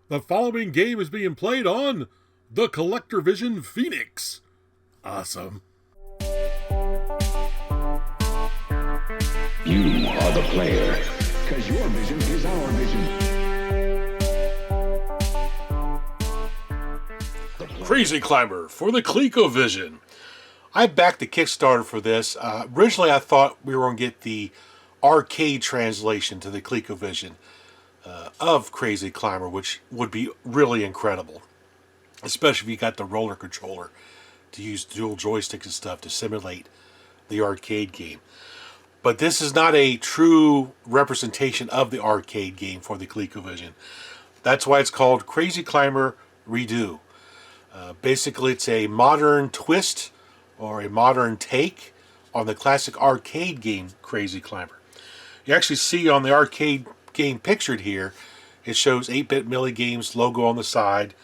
The following game is being played on the Colecovision Phoenix. Awesome. You are the player, because your vision is our vision. Crazy Climber for the Colecovision. I backed the Kickstarter for this. Originally, I thought we were going to get the arcade translation to the Colecovision of Crazy Climber, which would be really incredible. Especially if you got the roller controller to use dual joysticks and stuff to simulate the arcade game. But this is not a true representation of the arcade game for the Colecovision. That's why it's called Crazy Climber Redo. Basically, it's a modern twist or a modern take on the classic arcade game Crazy Climber. You actually see on the arcade game pictured here, it shows 8-Bit Millie Games logo on the side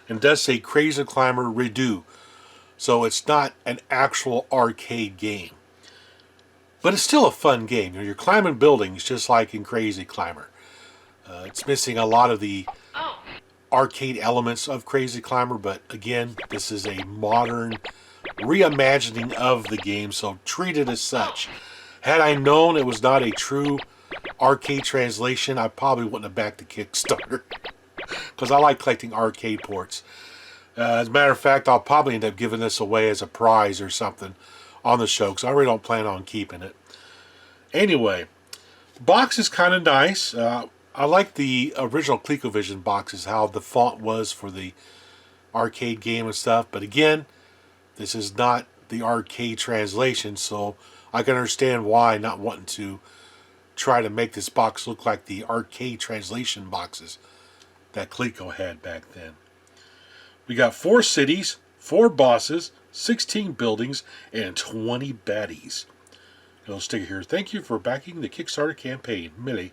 and does say Crazy Climber Redo. So it's not an actual arcade game. But it's still a fun game. You're climbing buildings just like in Crazy Climber. It's missing a lot of the arcade elements of Crazy Climber, but again, this is a modern reimagining of the game, so treat it as such. Had I known it was not a true arcade translation, I probably wouldn't have backed the Kickstarter, because I like collecting arcade ports. As a matter of fact, I'll probably end up giving this away as a prize or something on the show, because I really don't plan on keeping it. Anyway, box is kind of nice. I like the original ColecoVision boxes, how the font was for the arcade game and stuff. But again, this is not the arcade translation, so I can understand why not wanting to try to make this box look like the arcade translation boxes that Coleco had back then. We got 4 cities, 4 bosses, 16 buildings, and 20 baddies. Little sticker here. Thank you for backing the Kickstarter campaign, Millie.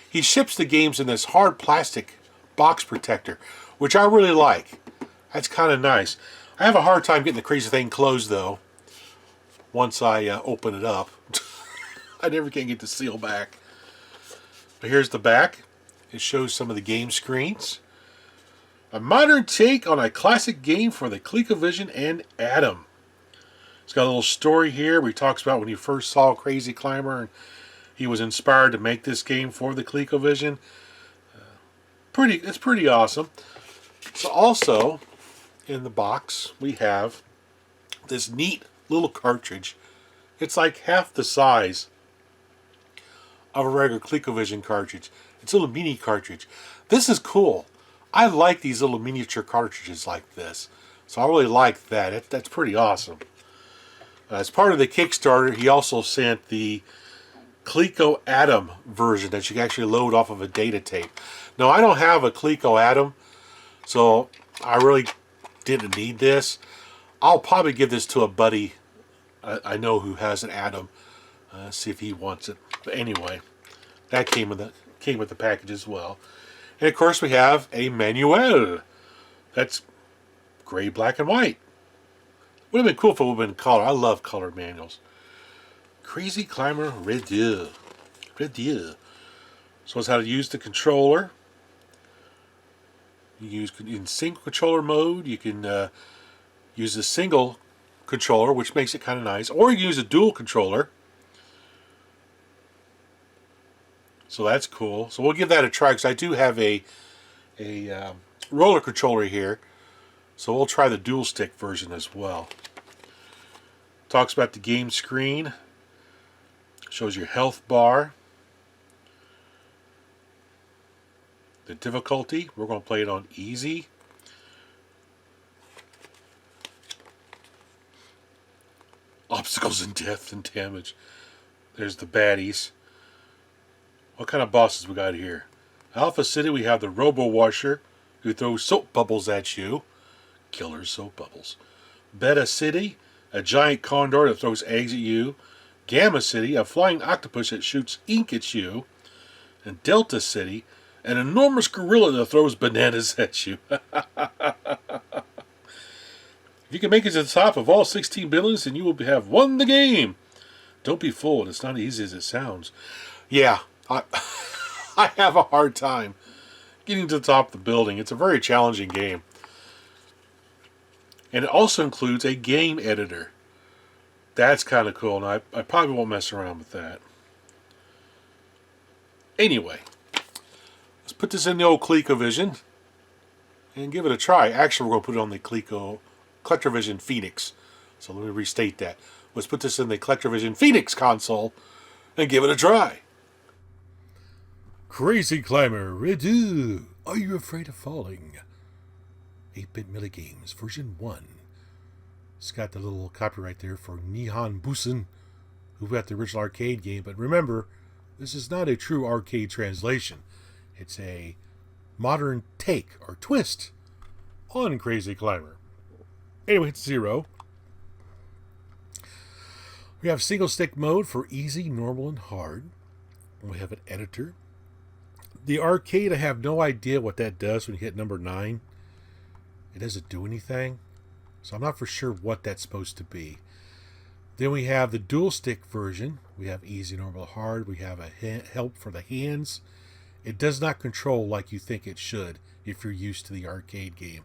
He ships the games in this hard plastic box protector, which I really like. That's kind of nice. I have a hard time getting the crazy thing closed, though, once I open it up. I never can get the seal back. But here's the back. It shows some of the game screens. A modern take on a classic game for the ColecoVision and Atom. It's got a little story here where he talks about when he first saw Crazy Climber and he was inspired to make this game for the ColecoVision. It's pretty awesome. So also in the box we have this neat little cartridge. It's like half the size of a regular ColecoVision cartridge. It's a little mini cartridge. This is cool. I like these little miniature cartridges like this. So I really like that. That's pretty awesome. As part of the Kickstarter, he also sent the Coleco Atom version that you can actually load off of a data tape. Now, I don't have a Coleco Atom, so I really didn't need this. I'll probably give this to a buddy I know who has an Atom. See if he wants it. But anyway, that came with the package as well. And of course, we have a manual. That's gray, black, and white. Would have been cool if it would have been color. I love color manuals. Crazy Climber Redo. So it's how to use the controller. You use in single controller mode. You can use a single controller, which makes it kind of nice. Or you can use a dual controller. So that's cool. So we'll give that a try because I do have a roller controller here. So we'll try the dual stick version as well. Talks about the game screen. Shows your health bar. The difficulty. We're going to play it on easy. Obstacles and death and damage. There's the baddies. What kind of bosses we got here? Alpha City, we have the Robo Washer, who throws soap bubbles at you. Killer soap bubbles. Beta City, a giant condor that throws eggs at you. Gamma City, a flying octopus that shoots ink at you. And Delta City, an enormous gorilla that throws bananas at you. If you can make it to the top of all 16 buildings, then you will have won the game. Don't be fooled. It's not as easy as it sounds. Yeah, I have a hard time getting to the top of the building. It's a very challenging game. And it also includes a game editor. That's kind of cool, and I probably won't mess around with that. Anyway, let's put this in the old ColecoVision and give it a try. Actually, we're going to put it on the ColecoVision Phoenix. So let me restate that. Let's put this in the ColecoVision Phoenix console and give it a try. Crazy Climber, adieu. Are you afraid of falling? 8-bit Milligames, version 1. It's got the little copyright there for Nihon Busen, who got the original arcade game. But remember, this is not a true arcade translation. It's a modern take or twist on Crazy Climber. Anyway, it's 0. We have single stick mode for easy, normal, and hard. We have an editor. The arcade, I have no idea what that does when you hit number 9. It doesn't do anything. So I'm not for sure what that's supposed to be. Then we have the dual stick version. We have easy, normal, hard. We have a help for the hands. It does not control like you think it should if you're used to the arcade game.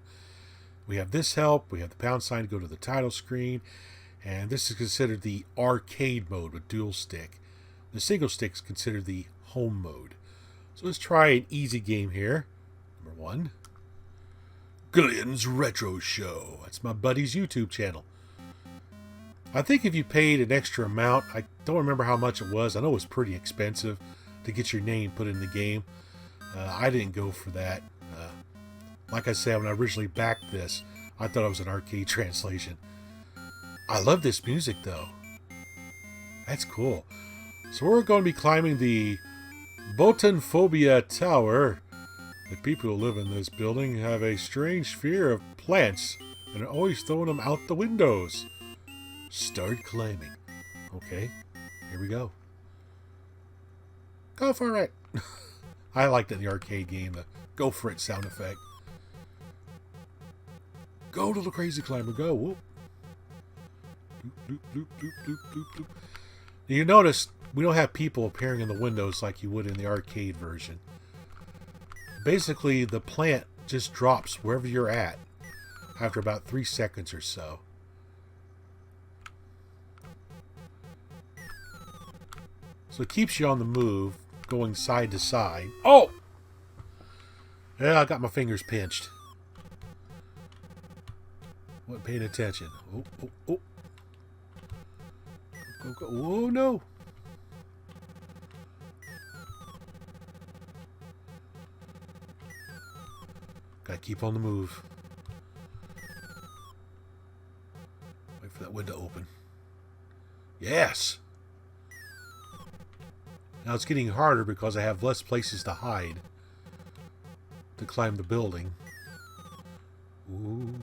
We have this help. We have the pound sign to go to the title screen. And this is considered the arcade mode with dual stick. The single stick is considered the home mode. So let's try an easy game here. Number 1. Glenn's Retro Show. That's my buddy's YouTube channel. I think if you paid an extra amount, I don't remember how much it was. I know it was pretty expensive to get your name put in the game. I didn't go for that. Like I said, when I originally backed this, I thought it was an arcade translation. I love this music, though. That's cool. So we're going to be climbing the Botanphobia Tower. The people who live in this building have a strange fear of plants and are always throwing them out the windows. Start climbing. Okay, here we go. Go for it. I liked it in the arcade game, the go for it sound effect. Go, little crazy climber, go. Whoop. Doop, doop, doop, doop, doop, doop. Now you notice we don't have people appearing in the windows like you would in the arcade version. Basically, the plant just drops wherever you're at after about 3 seconds or so. So it keeps you on the move, going side to side. Oh! Yeah, I got my fingers pinched. Wasn't paying attention. Oh, oh, oh. Go, go. Oh, no! Gotta keep on the move. Wait for that window to open. Yes! Now it's getting harder because I have less places to hide to climb the building. Ooh.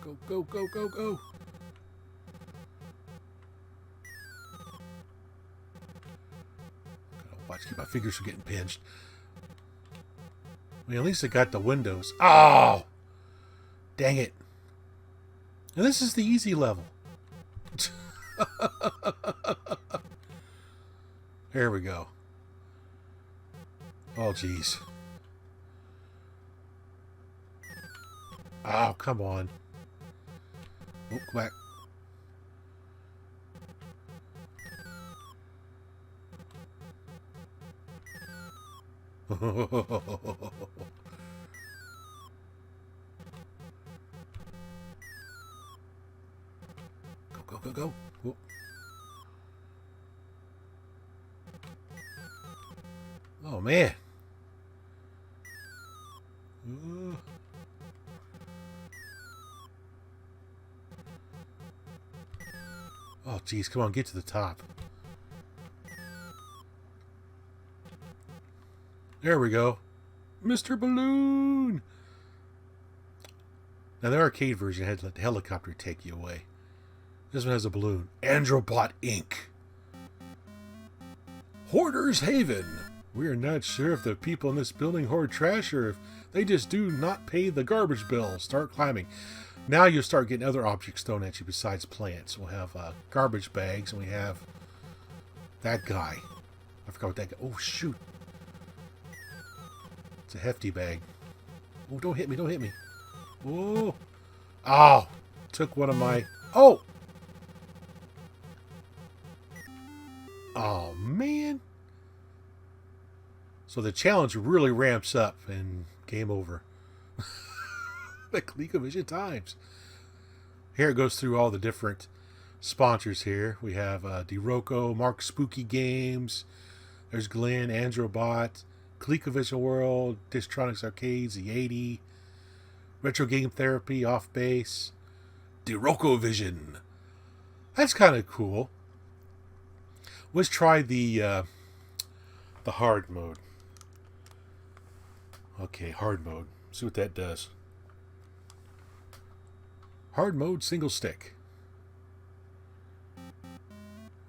Go, go, go, go, go! Watch, keep my fingers from getting pinched. I mean, at least I got the windows. Oh! Dang it. And this is the easy level. There we go. Oh, jeez. Oh, come on. Oh, come back. Go, go, go, go. Whoop. Oh, man. Oh, geez. Come on, get to the top. There we go. Mr. Balloon! Now, the arcade version had to let the helicopter take you away. This one has a balloon. Androbot Inc. Hoarder's Haven. We are not sure if the people in this building hoard trash or if they just do not pay the garbage bill. Start climbing. Now you'll start getting other objects thrown at you besides plants. We'll have garbage bags, and we have that guy. I forgot what that... Oh, shoot. It's a hefty bag. Oh, don't hit me. Don't hit me. Oh. Oh. Took one of my... Oh. Oh, man. So the challenge really ramps up and game over. The ColecoVision times. Here it goes through all the different sponsors here. We have DeRocco, Mark Spooky Games. There's Glenn, Androbot, ColecoVision World, Distronics Arcades, the 80, Retro Game Therapy, Off Base, DeRoccovision. That's kind of cool. Let's try the hard mode. Okay, hard mode. See what that does. Hard mode, single stick.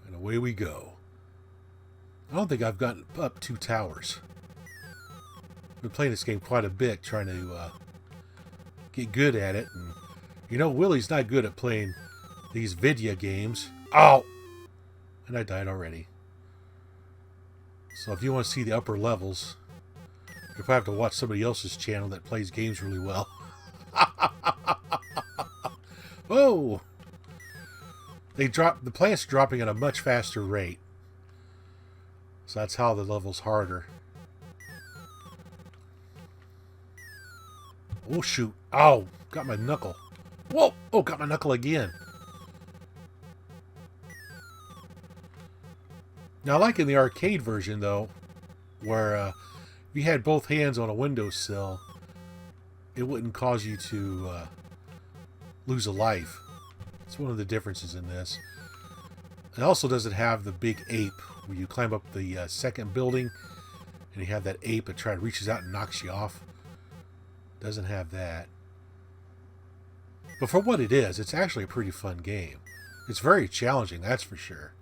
And away we go. I don't think I've gotten up 2 towers. I've been playing this game quite a bit, trying to get good at it. And you know, Willie's not good at playing these video games. Oh! And I died already. So if you want to see the upper levels, you'll probably have to watch somebody else's channel that plays games really well. Whoa! The plant's dropping at a much faster rate. So that's how the level's harder. Oh, shoot. Ow! Got my knuckle. Whoa! Oh, got my knuckle again. Now, I like in the arcade version, though, where if you had both hands on a windowsill, it wouldn't cause you to lose a life. It's one of the differences in this. It also doesn't have the big ape where you climb up the second building and you have that ape that reaches out and knocks you off. Doesn't have that. But for what it is, it's actually a pretty fun game. It's very challenging, that's for sure.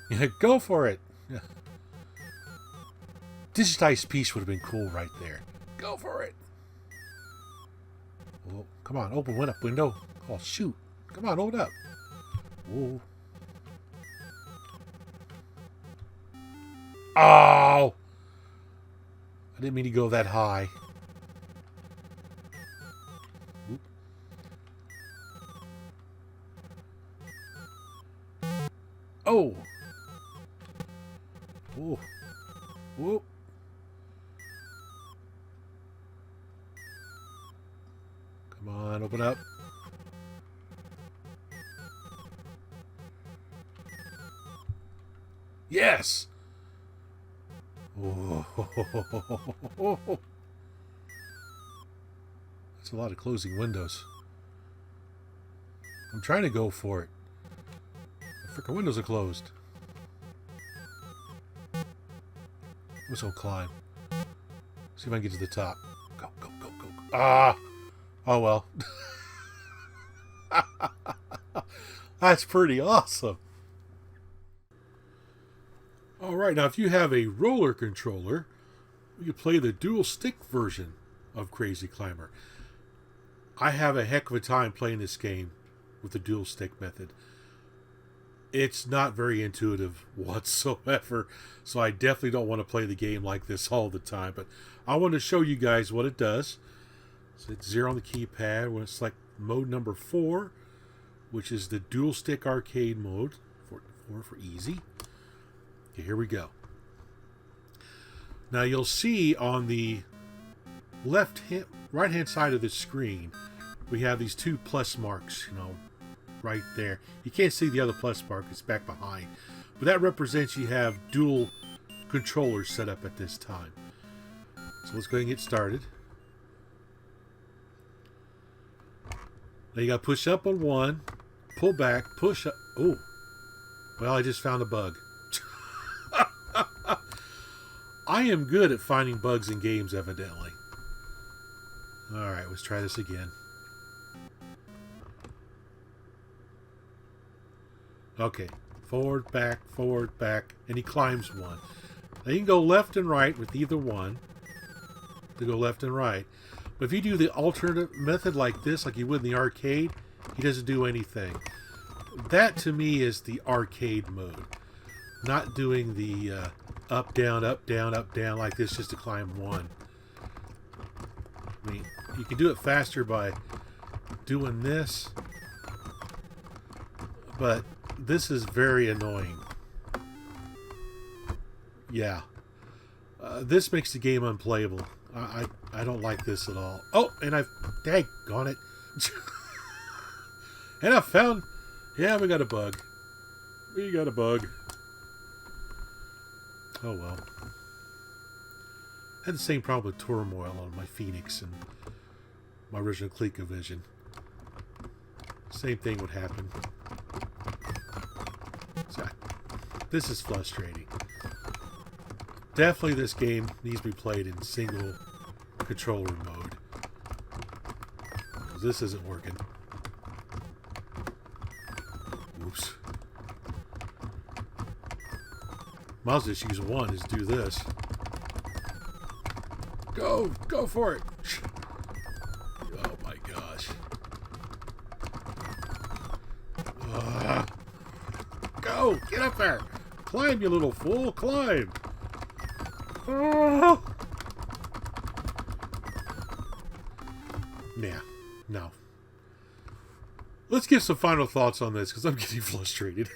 Yeah, go for it. Yeah. Digitized piece would have been cool right there. Go for it. Oh, come on, open up window. Oh, shoot. Come on, open up. Whoa. Oh! I didn't mean to go that high. Oop. Oh! Oh! Whoop! Come on, open up. Yes! Oh. That's a lot of closing windows. I'm trying to go for it. The frickin' windows are closed. I'm just gonna climb. See if I can get to the top. Go, go, go, go, go. Ah! Oh well. That's pretty awesome. Alright, now if you have a roller controller, you can play the dual stick version of Crazy Climber. I have a heck of a time playing this game with the dual stick method. It's not very intuitive whatsoever, so I definitely don't want to play the game like this all the time, but I want to show you guys what it does. So it's 0 on the keypad. We're going to select mode number 4, which is the dual stick arcade mode, for easy. Okay, here we go. Now you'll see on the right hand side of the screen, we have these 2 plus marks, right there. You can't see the other plus mark, it's back behind. But that represents you have dual controllers set up at this time. So let's go ahead and get started. Now you got to push up on 1, pull back, push up. Oh, well, I just found a bug. I am good at finding bugs in games, evidently. Alright, let's try this again. Okay, forward, back, and he climbs 1. Now you can go left and right with either one to go left and right. But if you do the alternate method like this, like you would in the arcade, he doesn't do anything. That, to me, is the arcade mode. not doing the up, down, up, down, up, down like this just to climb one. I mean, you can do it faster by doing this, but this is very annoying. Yeah. This makes the game unplayable. I don't like this at all. Oh, and daggone it. And I found, yeah, we got a bug. We got a bug. Oh well. Had the same problem with turmoil on my Phoenix and my original Colecovision. Same thing would happen. So, this is frustrating. Definitely this game needs to be played in single controller mode. This isn't working. Oops. Might as well just use one, is do this. Go for it. Oh my gosh. Go, get up there. Climb, you little fool, climb. Nah, no. Let's give some final thoughts on this because I'm getting frustrated.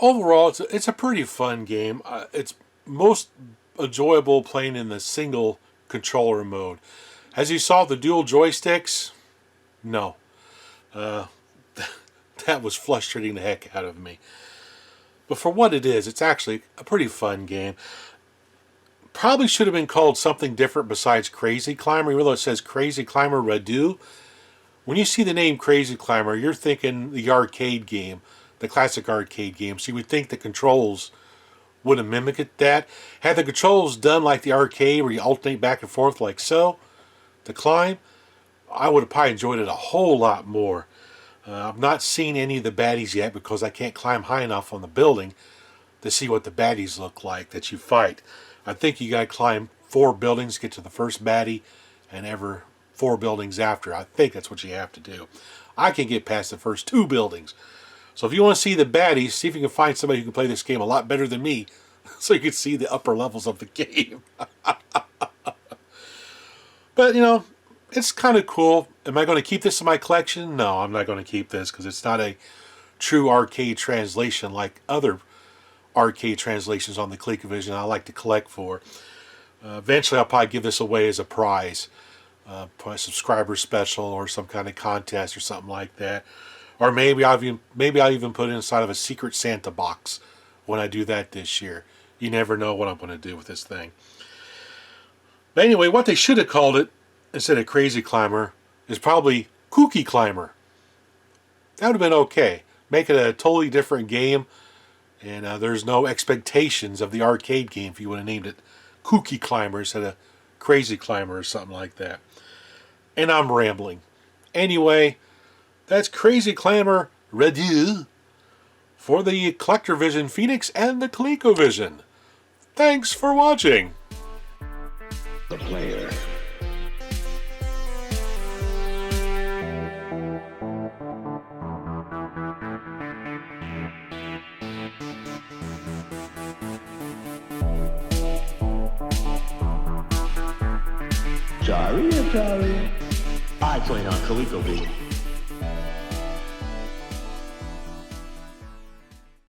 Overall, it's a pretty fun game. It's most enjoyable playing in the single controller mode. As you saw, the dual joysticks, no. That was frustrating the heck out of me. But for what it is, it's actually a pretty fun game. Probably should have been called something different besides Crazy Climber, even though it says Crazy Climber Redo. When you see the name Crazy Climber, you're thinking the arcade game, the classic arcade game. So you would think the controls would have mimicked that. Had the controls done like the arcade, where you alternate back and forth like so, to climb, I would have probably enjoyed it a whole lot more. I've not seen any of the baddies yet because I can't climb high enough on the building to see what the baddies look like that you fight. I think you got to climb 4 buildings to get to the first baddie, and ever 4 buildings after. I think that's what you have to do. I can get past the first 2 buildings. So if you want to see the baddies, see if you can find somebody who can play this game a lot better than me, so you can see the upper levels of the game. But, you know, it's kind of cool. Am I going to keep this in my collection? No, I'm not going to keep this because it's not a true arcade translation like other arcade translations on the Colecovision I like to collect for. Eventually I'll probably give this away as a prize. Probably a subscriber special or some kind of contest or something like that. Or maybe I'll even put it inside of a secret Santa box when I do that this year. You never know what I'm going to do with this thing. But anyway, what they should have called it instead of Crazy Climber is probably Kooky Climber. That would have been okay. Make it a totally different game, and there's no expectations of the arcade game if you would have named it Kooky Climber instead of Crazy Climber or something like that. And I'm rambling. Anyway, that's Crazy Climber Redu for the CollectorVision Phoenix and the ColecoVision. Thanks for watching. The player. Sorry. I play on ColecoVision.